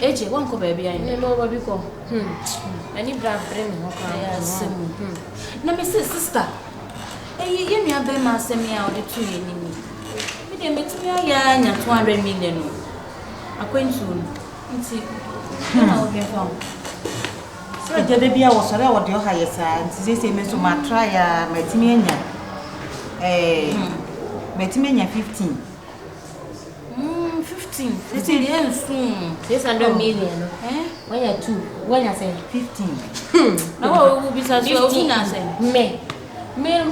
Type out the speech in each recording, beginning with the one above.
Eje, one ko baby I no baby ko. Ani bra bring ho ka. Na me sister. You nua be ma asem ya ode to ye ni. Me de metumi aya nya 200 million no. Akwantu no. Nti na obi fa. So jade bia wo sore wo de ha yesa nti se me so ma try ya matimi anya matimi anya 15 this is the soon 600 million when you 2 when you say 15 now we will be so me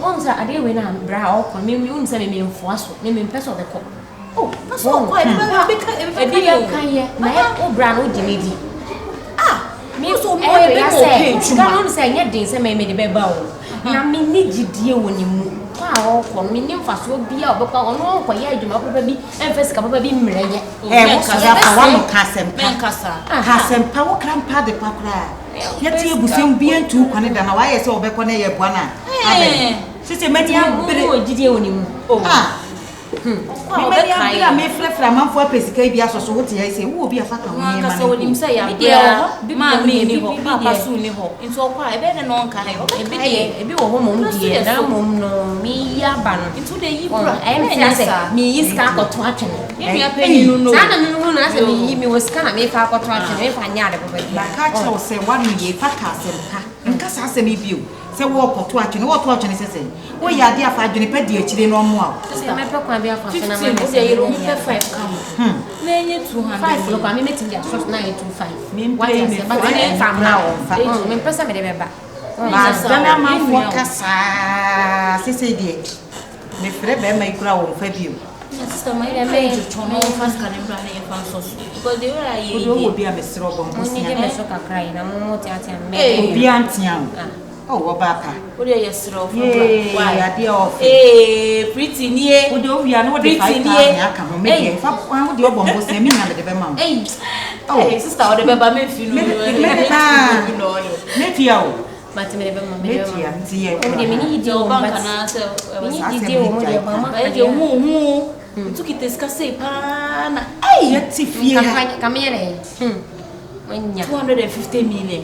on say ade we na bra o kon me un say me mfoaso me peso de ko oh that's so quite e bi kan ye na o bra no di medi me so mo e be say kan on say nya din say me de be ba o na me ni gidie woni mu kwa o kon me ni mfaso bia obekwa ono ko ye adwuma papa bi emfesi ka papa bi mreye mo kasa pa wa mo kasem pa wo krampa de pakura yeti ebusem bia ntu kwane da na wa ye se obekọ na ye bua na abe sisi meti abere o gidie woni mu me ya me frefra manfo apesika bi asoso wote ya ise wo bi afaka wo ni ma na so wonim say ya bia ma me ni ho papa su ni ho nti okwa ebe ne no nka he ebi wo ho mom die da mom no mi ya ba no nti de yi bra e me say mi yi ska akoto atwene ye ya pani no sana no na say mi yi mi wo ska na me fa akoto atwene me fa nya de papa ba ka che o se wa no ye fa ka se pa nka sa se mi bio se wo akoto atwene wo to atwene sese wo ya de afa adwene pa di akire no mo a se me pe kwa bi afa na me se ye ro me 5 kam na enye 200 5 lo kwa me metim dia so na ye 25 me play me but me fam na o fa me pesa me de be ba ma dana ma fo kasa sese die me frɛ be ma ikura wo fa bio sister my me chono fast kan mbra na ye fan so because they were ye do wo bia me sro bo mposia ni de me so kakra na mo ti atia me obi antia oh wo ba ka wo de ye sro for why ya de off pretty nie wo de owi ana wo de 5,000 aka ho me de fa wo de obo mposia me nya me de be ma oh sister wo de be ba me fi no me fia o but me de be ma me me fia tie o de me ni di o bank na se ni di o mo de ba ma e de hu tu kiteska sei pa na ai ya ti fia kamere 250 million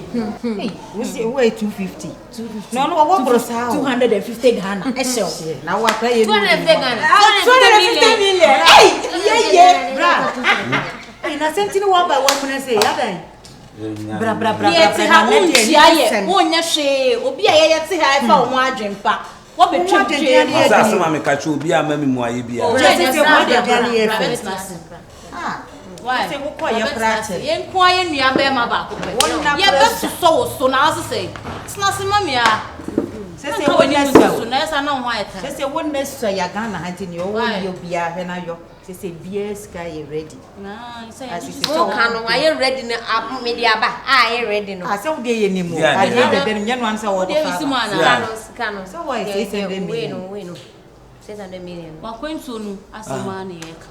we say we 250 no wo bro sa 250 Ghana e show na wa ka ye 250 Ghana 250 million ai ye bra ai na sentini wa ba wa mun say ya dai bra ye ti ha unchia ye wonya hwe obi a ye ti ha fa wo adwempa wo be twetwe asa ma me ka che obi a ma me mu aye bia why say wo ko ye prate ye nko aye nua be ma ba ko pe ye be so so na ase say sna se mami a se wonna so na esa na ho ayeta se wonna so ya Ghana hanti ni o yo bia he na yo se BS ka ye ready na say so kanu aye ready na media ba aye ready no ase wo de ye ni mo ade de de nya no ansa wo ko fa kanu so why say 7 million we no 600 million wa kwentu no asema na ye ka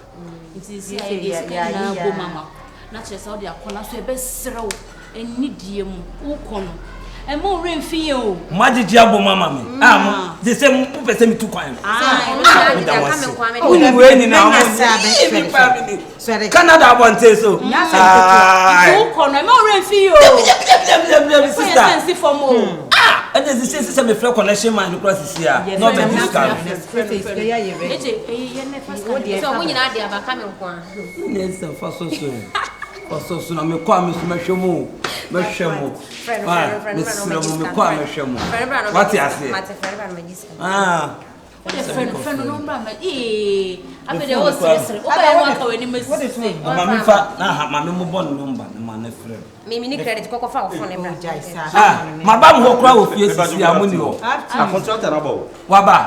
it is ya na bo mama na che say o de akona so e be serew eni die mu wo kono e mo renfi ye o majiji abo mama me mo de se mo pese mi tu kwan we we ni na mo Canada abonte so wo kono e mo renfi ye o sister sense for mo and the say me free connection man cross here no be this car so mo nyina de aba ka me nkwa yes for so na me kwa me so mehwemo me kwa mehwemo what you say friend no mbra ma abede o sere o ba ya ka weni mesisi mama fa na mama mo bon number na ma na frɛ me ni credit kokko fa o phone bra ma ba mo kora o fie sisi amuni ho a contract na ba wa ba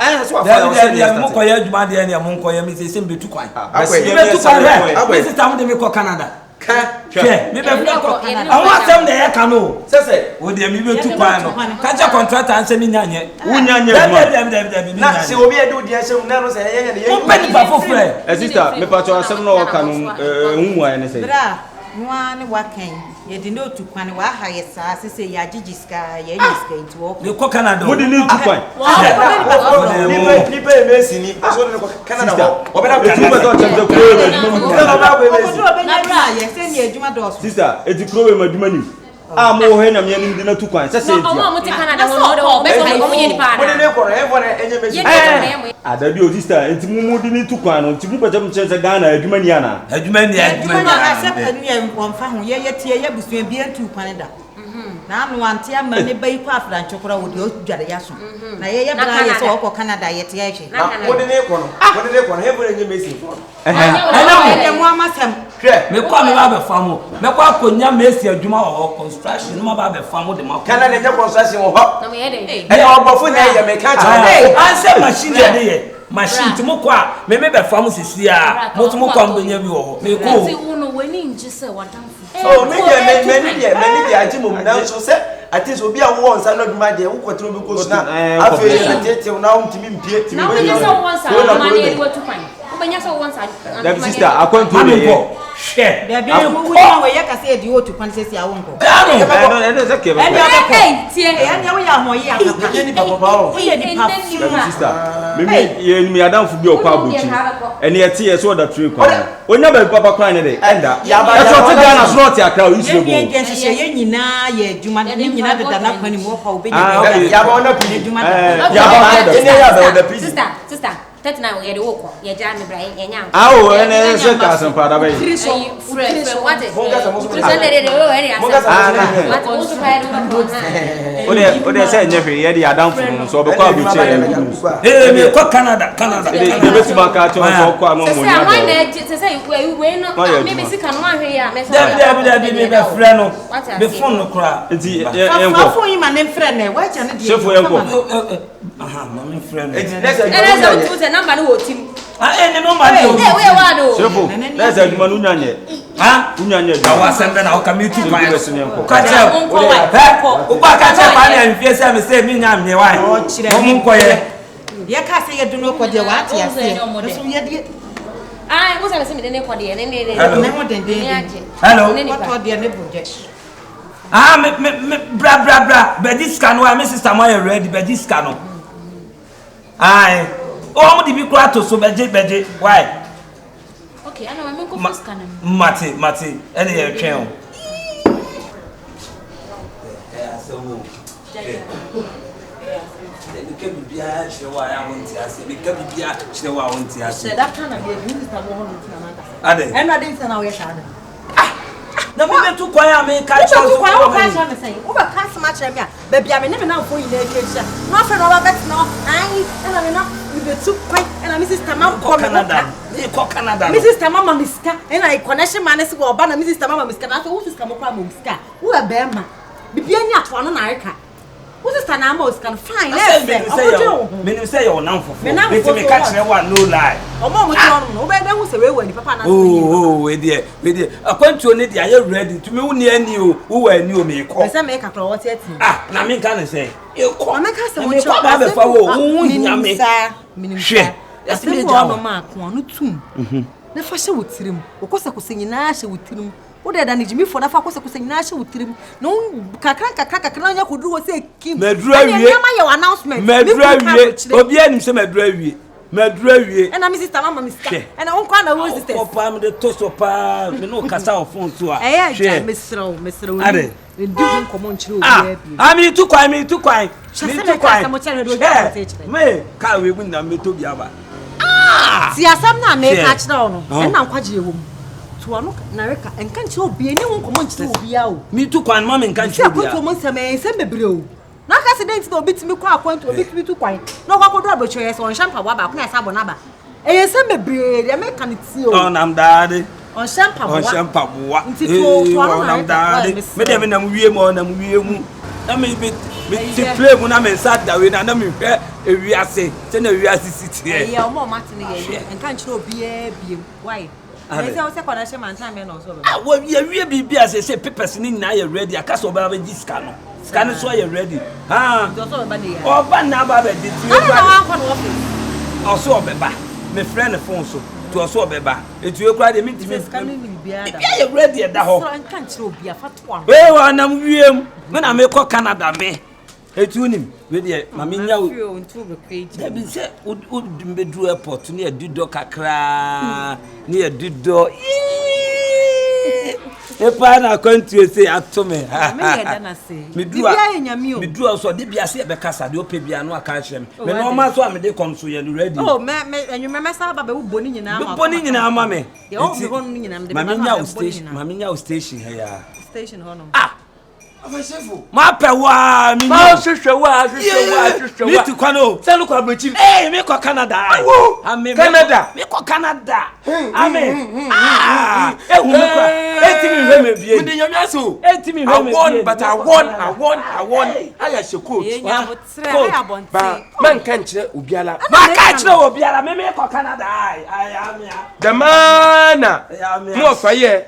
de mo koya adwuma de ne mo koya me se betu kwan betu kwan me sister mo de me ko Canada hwe me be ko awon asem de ya kanu sese o de me betu kwan no ka ja contract an se mi nyanye wunyanye na se obi edu de asem na no se ye o pe ni pa fo frɛ sister me pa to asem no o kanu hu wa ne se bra Noa ne wakan ye de no tu kwan wa ha ye saa se ya gigiska ye nyiska nti wo ne ko Canada mo de ni tu kwan ni pe Messi ni aso ne ko Canada obena ko tu be do cham de sister eti krowe maduma ni a mo he na me ni de na tu kwan se se o mo te Canada ho be so mo ye ni pa mo de ne ko re for enye Messi ada bi o sister enti mu de ni tu kwan no enti mu pete mu se Ghana aduma ni ana aduma ni accept ni e wonfa ho ye tie ye busua bi antu kwan da na no ante ama ne bai kwa afra nchokora wo de o dware ya so na ye bra ye so ko Canada ye tie hwe na mo de ne ko no he for enye Messi ana mo amasem me kwa me ba be famo me kwa konya Messi adwuma wo construction no ba be famo de ma Canada enye construction wo ho na me ye de e obofo na ye me ka cha answer machine de ye machine timo kwa me be famo sisi a mo timo kwa mbenya bi wo ho me ko ti uno weni nji se wadanfu so me de ajimum na so se ati so bi a wo nsa no duma de wo kwotro bi ko so na afi atete na wo ntimi mpie timi na we so wonsa na ne eri watu pan ubenya so wonsa that sister akwantu de share da bi wo we ye ka se di o tu kwan se si a wonko no se ke ba tie ya wo ya ho ye akapa ye ni papa o wo ye di pa sister me ye ni adam fu bi okwa abuchi ene ye tie so da tree kwa onya ba papa kwa ne de enda ya ba so te Ghana slot ya kra isi go ye je ye nyina ye djuma ni nyina de na kwani mo fa obe ya ba ona pili djuma ya ba ene ya ba ona pili sister tetina ye de wo ko ye ja me bra ye nya awo ene se ka san pa da ba fresh what is monga sa mo so de wo ene asa what wo so pa o de se nya fe ye de adam fu so be kwa abuchi me ko Canada de be tuma ka to so kwa mo mo nya why na se we no me be sika no ahwe ya me so da me be frɛ no be phone no kra nti fa phone yi ma ne frɛ ne wa cha ne de chef yenko ma me frɛ no ene se wo te number no wo tim ene no ma de we wa do chef na se aduma no nyanye ha unyanye da wa sembe na o ka me tu kwa be se yenko ka che o ba ka che ba na mfie se me se mi nya me wa o mu nkoye ye ka se ye du no ko de wa ate ase so ye de ah wo se me de ne ko de ne ne mo den de hello what to de ne buje ah me bra be this can wa me sister mo you ready be this can no ai o mo di bi kura to so beje why okay ana me ko first can mate ene ye twen o ke bibia chrewa ya wonti ase me ke bibia chrewa wonti ase da kana be minister mo hono tina na ade ena de sana we shade na me be tu kwan ya me ka cho so kwa o ka cha me say o ba ka sma cha me a ba bia me ne me na fo yi na ekeja no afa no ba bet no ai ena me na me be tu kwan ena me sister ma ko Canada me sister mama miska ena I connection man se wo ba na me sister mama miska na so wo sister mo kwa mo miska wo e be ma bibia ni ato no na reka wo sister na ma o scan fine me say you now for me catch me one no lie omo mo ti onu no be hu se we ni papa na we there akwantu oni dia you ready to me woni ani o wo ani o me ko me say me ka kro what ati na me kan say e ko o me ka se mo chi ba be fa wo nya me hwe ase me ja no ma ko no tum na fa hye wotirim wo kosa kosa nyina hye wotirim wo de da ne jimi fo na fa kosa kosa nyina hye wotirim no kakra nya koduru wo se kim madura wie ma ye announcement madura wie obi anim se madura wie ena mi sister mama mi ska ena won kwa na wo sister o pa me de to so pa me no kasa o phone so a ja mesro ade ndi hun komo nchire obi abi mi tu kwan me ka we gu na me to bia ba si asam na me ka kire no ena nkwaje ewo to ano na reka enka nchire obi ni hun komo nchire obi a o mi tu kwan ma me nka nchire obi a ko mo nseme se bebre o na accident no bitimi kwa akwantu obi tu kwan no kwa kodo abocho yes on champa wa ba kuna sabo na ba se bebre de me kan ti o on am daade on champa boa nti to ano na daade me de me nam wie mo nam wie mu na me ti play mu na me sat da we na me hwe ewi ase se na ewi ase siti e o mo matine ye enka nchire obi e biem why ese o se kwa na she man time na so be wo wie bibia se papers ni na ye ready akaso ba be diska no scan so you ready oba na ba be di ti o ba na wa kwa no office o so obeba me friend phone so to so beba etu e kura de mitimi bia ye ready e da ho so anka nchire obi afatwa we wa nam wiem me na me ko Canada me etu nim we de ma me nya ntu be page da bi se o mbedu airport ne adido kakra ne adido e pa na kwantu se atome me ye da na se bia ye nyame o medu so de bia se be kasa de ope bia no aka hyem me no ma so am de kom so ye ready oh me enwuma me sa ba be wo boni nyina ma boni nyina ma me ye o me hon nyina me de ma me nya station he ya station ho no Afasefo ma pe wa mi ma hwehwa mi tu kwano se lo kwa brechi me ko Canada Canada me ko Canada amen hu me kwa etimi hwe me bie ndi nyame aso etimi hwe me bie but I won aya she coach ba man kan kire obiala ma ka kire obiala me ko Canada ai amia the man mo faye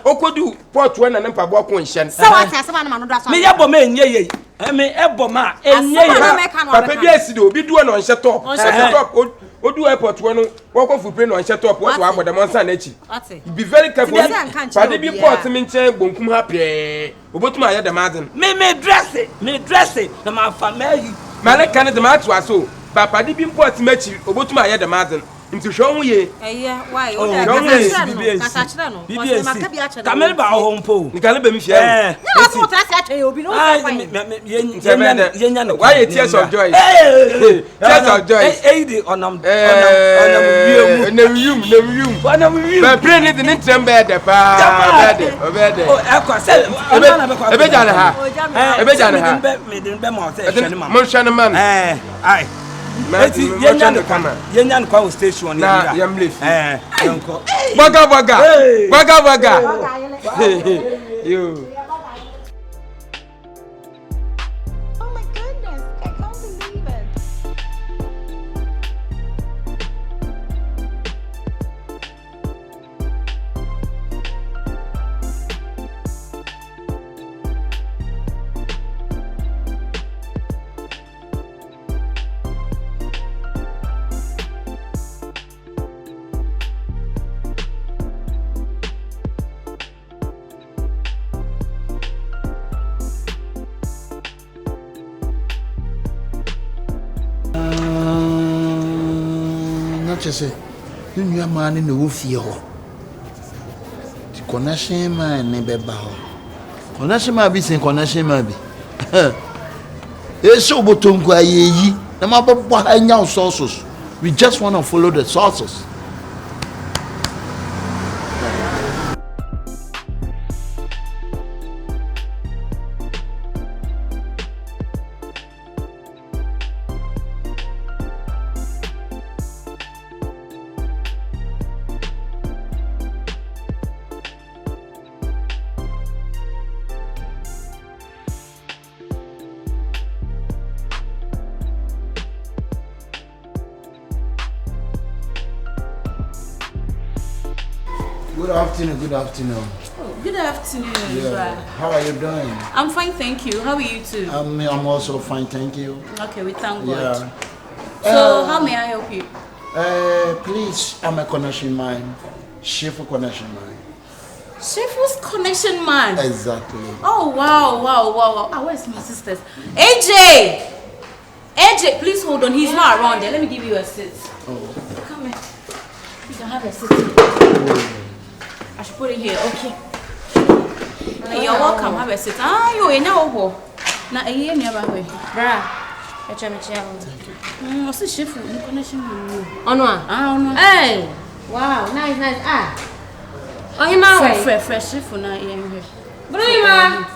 okodu port we na npa bo ko nhye so what say ma no do aso me yabo me enye ye me ebo ma enye ye papa bi aside obi duo no nhye top odu airport we no woko fupe no nhye top what wa bodam nsa na echi be very careful pade bi port me nche bonkum ha pe obotuma aye the madden me dress na ma fa me male kan de ma to aso papa di bi port mechi obotuma aye the madden nti hwo hu ye why o da kasa chira no kamel ba ho mpo nkale be mi fie na so tra se atwe obi no yenya no why tears of joy tears of joy di onam wiem ba pray ni the trem be de pa be de o ekwa se ebe jana ha me den be ma se hwene ma mo hwene man ai eti yenya no kwa station na yamlef yanko baga yo say you are man in the wolf yo the connection man ne ba ho connection man be say connection man be e so botom kwa yeyi na ma bobo anya sources we just want to follow the sources. Good afternoon. Oh, good afternoon. Yeah. How are you doing? I'm fine, thank you. How are you too? I'm also fine, thank you. Okay, we thank God. Yeah. So, how may I help you? Please, I'm a connection man. Shifu connection man. Shifu's connection man? Exactly. Oh, wow. Ah, where's my sisters? AJ! AJ, please hold on. He's not around there. Let me give you a seat. Oh. Come here. You can have a seat. I should put it here, okay. Hey, you're welcome. Have a seat. You ain't now. Now, you ain't never way. Bra, I try to tell you. What's the shift? You connection with you. On one. Hey, wow, nice. Oh, you know, fresh shift for now. Brima.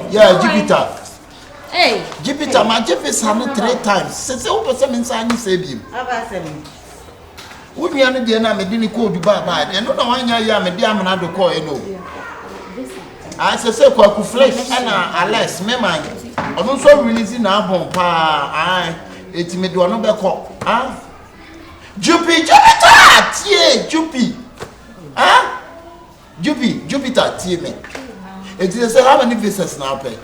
Yeah, Jupiter. Hey, Jupiter, my Jefferson 3 times. Since you put some inside, you save him. When you are the me didn't call Dubai, and no one ya me dear man to call you know. I say, Kwaku flesh and Alex, me man. I'm also releasing our bomb. It's me do another call. Jupiter, Jupiter, Jupiter, me. It is how many visitors now pay.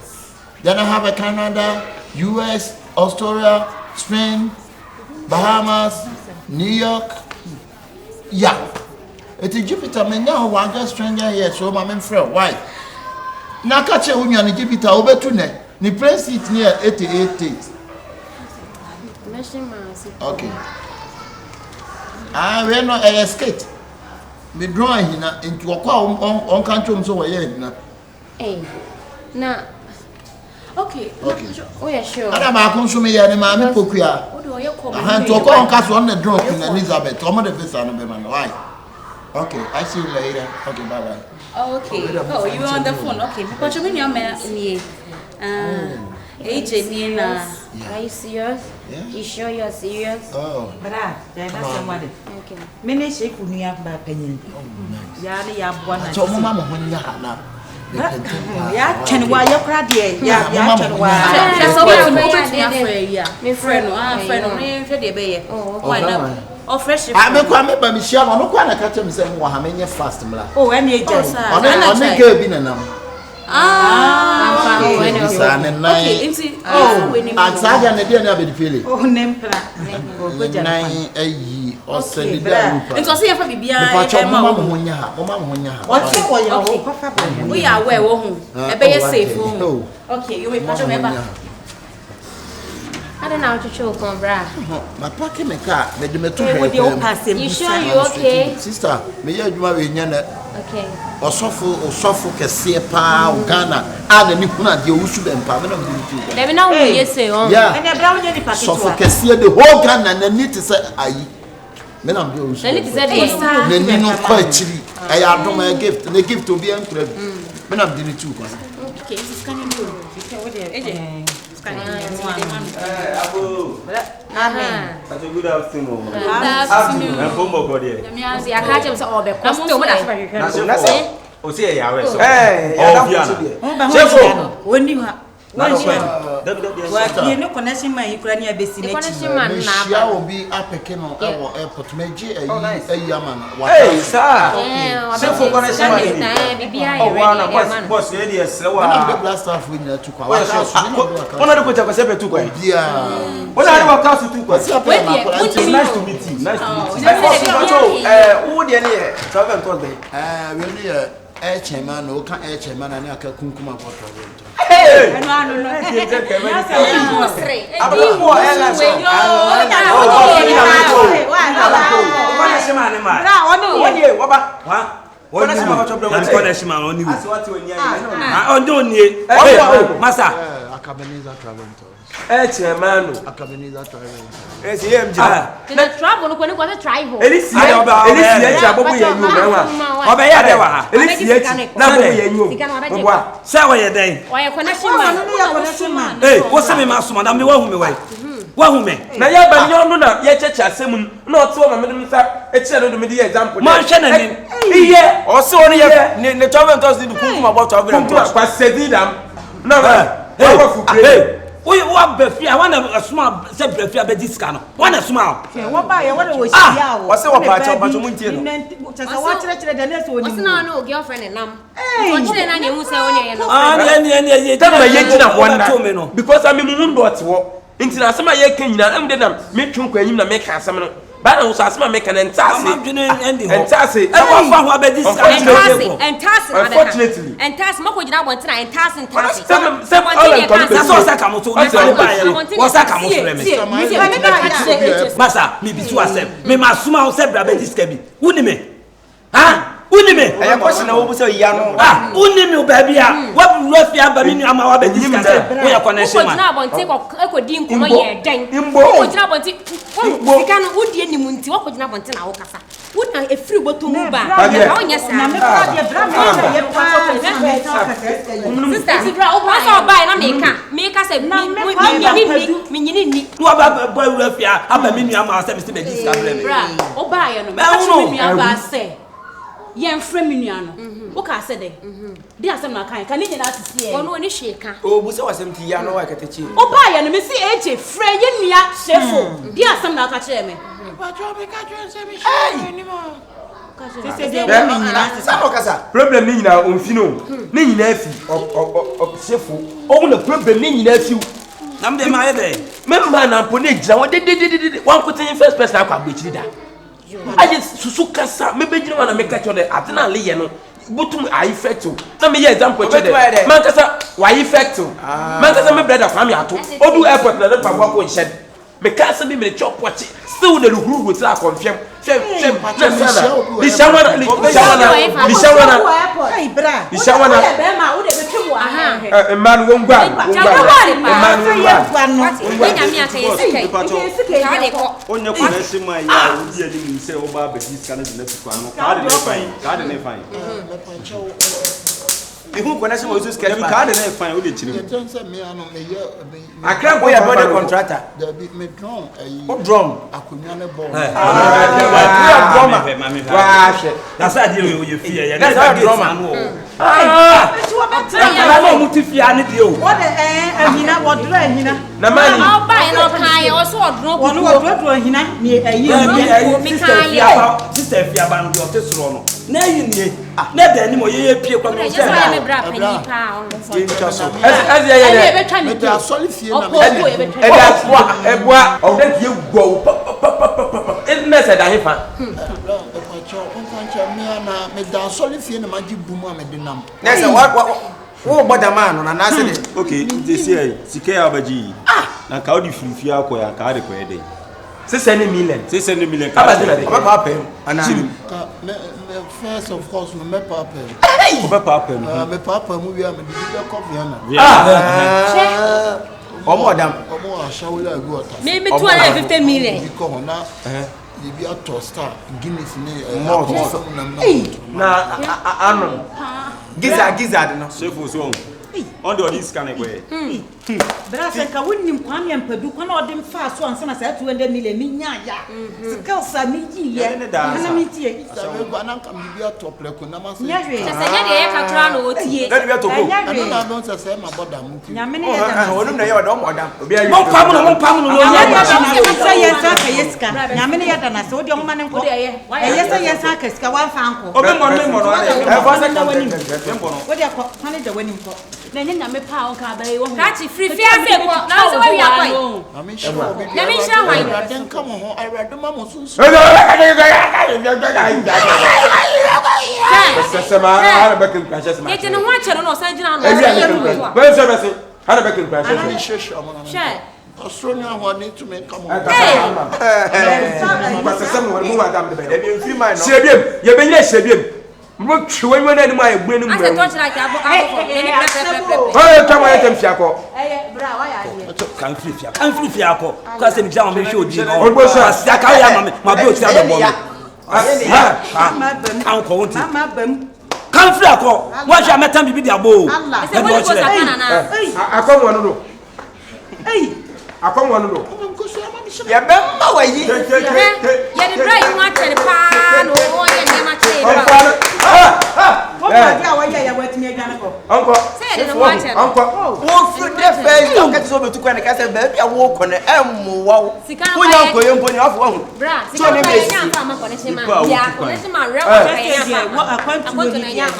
Then I have a Canada, US, Australia, Spain, Bahamas, New York. Yeah. It is Jupiter, me now one girl stranger here, so my friend, why? Na catch a woman Jupiter over to ne. Ni place it near 88 days. Okay. We no a skate. Me drawing hina into a quam on country so way na. Eh. Na. Okay. Oh yeah, sure. Ada ma consume ya ni ma me pokuya. Aha to ko on cast on the drunk in Elizabeth. Omo the visa no be man. Why? Okay, I see you later. Okay, bye bye. Okay. Oh, you were on the phone. Okay. But you mean your man me. AJ Nina. Are you serious? Yeah. You sure you're serious? Oh. Bra, that's somebody. Okay. Mene sheku ni ba panyin. Oh, nice. Ya ni ya bwana. So mama mo honya ha na. Ya chenwa ya kra de. Ya chenwa. So we will be ya. Me friend no, me hwe de be ye. Why now? Oh fresh. I me kwa me ba mi shia no kwa na ka chem se mo ha menye fast mla. Oh, any agent. On girl bi na nam. Okay, Ansaja na dia na be feel. Oh, nempla. Nine ayi o send da rupa. Nto se ya fa bibia e ma mo honya ha. What for your whole papa? We are aware wo hu. E be ye safe hu. Okay, you wait for me ba. I don't know how to show come bra. My pack me car, me de me to You sure you okay? Sister, me ya adwuma we nya na. Okay. Osofo kese pa Ghana. A na ni kuna de osu be mpa me na me do. Let me know who you say on. And bra wo ni packet. Osofo kese the whole Ghana na need to say ayi. Me na me osu. Na need to say the. Na ni no kwa chiri. I adom a gift. The gift obi an kura. Me na me do kwa. Okay, this can you do? Abu. Amen. That's a good afternoon. Good afternoon. I'm from Bogodia. See, I catch him so all the costume. That's it. O se ya we so. Chefo. Woni ha. Wa ki no connection man yi kura ni abesi na chi. Connection man na Shia obi apeke no ewo airport meji ayi aman. Hey, sir. Chefo connection man. Na bibia ye ready. Boss ye dey sewa. Wana be blast staff we na tu kwa. Ona de ko cha ko se be tu kwa. Bia. Ona de ko ka su tu kwa. Nice to meet you. Nice to meet you. Who dey ne travel Thursday? We ni air chairman no kan air chairman na aka kunkuma for travel. Hey! No. Hey, what's me masuma na me wa hu me wai. Wa hu me. Na ya ba nyon na ye cheche asem na oto ma me dem sa e kire no me di example. Man hwe na ni. Iye, O se oni ye ne travel Thursday du kuma about travel. kwa sedidam. Na wa fu Hey, we wa be fi a wana asuma se bre fi abedi sika no. Wana asuma. Wo ba ye wo de wo sia o. O se wo pa cha muntie no. Chasa wa kire de na so oni. What's no girlfriend and nam. What's the name you say on your no? Ni Tell me ye gina wonna. Because I mean mu ndo wo. Nti na asema ye kan nyina am de nam me twon anyim na me ka asem no. Ba na wo asema me kan ntase. Ntase. E wa fa ho abedi sika. Unfortunately. Ntase mako gina bonte na ntase. Some all and come. So saka mo so ni so ba ye. Wo saka mo so me. Masa mi bisu asem. Me masuma ho se bra abedi sika bi. Wuni me. Ha? Unime e question na wo bu se ya no unime baby a wa bu fi aba mi ama wa be discuss wo ya connection man ko jina bonte ko di nkomo ye den ko jina bonte sika no wodi anim nti wo ko jina bonte na wo kasa wo na efiri boto mu ba na wo nya sa na me kwa de bra me ye pa sister sidra o ba so ba na me ka se mi nyini ni wo ba boy wo fi aba mi ama se mi se be discuss me bra o ba ye no me ka se mi aba se yen frame nua no wo ka se de di asem na kan ni nyina atisi e ono ni hweka o bu se wasem ti ya no wa katachi o ba ye no me si eje frɛ ye nua shefo di asem na aka kyerɛ me Ba jo me ka jo se mi shi ni mo. Sisi de wo mi nyina sa no kasa Problem ni nyina onfi no. Ni nyina afi o shefo. O wu na problem ni nyina afi. nam de ma ye de Member na mpo na gira wo de wan kotin first person akwa agbechiri da. aye susu kasa me be gina na me ka chode atena le ye no botum I effect na me ye example chode man kasa why effect man kasa me brother kwame ato odu airport na pa kwa ko nshed me kasa bi me chop watch still the ruhu with la confirm hey bra man wongwa onye ko na sima ya odi edi mi se o ba be dis kana de nefu kwano card ne fine ihu ko na sima o sus card ne fine o de chiri akra boy ya body contractor me drum drum akonya ne ball wa she na sa di o ye fie ye na sa drum na mutifia ne de o what ahina wodro ahina na mani o ba no kan ye o so odro wono wodro ahina ni ayi sister fia ba no de o te soro no na yi nie na da ni mo ye pie kwa no se na me bra pani pa on me da solid fie na me ebua o de die go na se da hefa me da solid fie na magi bumu amede nam na se wo bodama no na se de okay this year sike ya baji na ka odi frifia akoya ka de kwede 600 million ka ba de ba pa ana first of course no me papa me papa mu wi am de be copy na omo dam omo ashawula agu ota me 250 million ko na you be a toaster Guinness ni na ano giza no chef so on the this can go brasa ka wonnim kwame ampadu kwa na odem fa so ansa na sa 200 million minya ya skill sa mi yiye na mi tie sabe ba nan kam bi a top le ko na ma se nya hwe se nya de ye ka tra no otie na bi a topo nya hwe na don se ma boda mu nya me ne ya da wonum na ye odo mo dam obi ayi mo pam no nya ya da na so ye sa ka yeska nya me ne ya da na so odi o ma ne nko ye sa ye sa ka ska wan fa nko obi mo no e fa se ka odi akọ kwani da wani nko na nya nya me pa on ka ba ye wo Kati free fear se ko na so we ya kwai ami sure obi na me sha wai den kam ho I read ma mo sunsu se ma ara bakin kwashe se ma ye tene ho a chere no san gina no we se be se ara bakin kwashe ani shesha mo na she Australia ho ni to me come on ba se se mo mu wa dam de be e bi free mind no sebiem ye be nye sebiem mo twe we na ni ma ye gbe ni mu ase to chira ka abo ni o ye tama ye tem fiako bra wa ya ye kan free fia ko ka se mi ja mo hwe odi no ogbo so asia ka ya ma bi o ti ado bo no kan ko wonti mama bam kan free ako wa hwe ametan bibi di abo ase mo ko sakana na akomo no do akomo no do ya be ma wa yi ye di bra yi wa chere pa no o ye ne ma chere ko ba dia wa ya wa timi adwane ko onko se de no wa chere onko wo fu de face o ka ti so betu kwa na ka se ba bia wo ko ne emu wa wo nya ko yempo ni afo hu bra sika ba ye nya fa ma ko ne se ma ya ko ne se ma re wa ka ya fa wa akwantu ni ya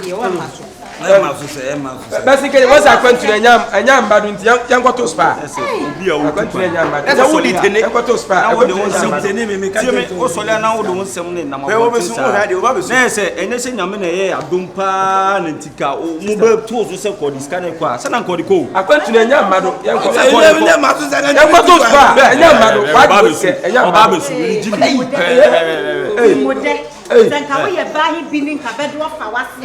ye wa ma so basi ke what's akwantu anyam badu nti yankwato spa obi a wo akwantu anyam badu esa wo di tene yankwato spa na wo de won sim tene me ka me o so le na wo de won sem ne na ma wo be so ha de o ba be so na se enye se nyame na ye adom pa na ntika o mu be to so se ko di scan ko a se na ko di ko akwantu anyam badu yankwato spa anyam badu wa di se anyam ba be so ni jimi mode zanka wo ye bahi binin ka bedo fa wase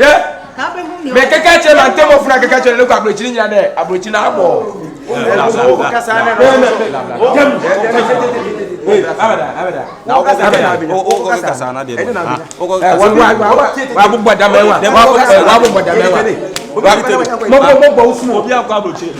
ka be hu ni me keke che na ntemo funa keke che le ko abrochiri nya de abrochiri na abo kasa ne abada na o kasa na de wa bu boda mewa wa bu boda mewa mo usu obi akwa abrochiri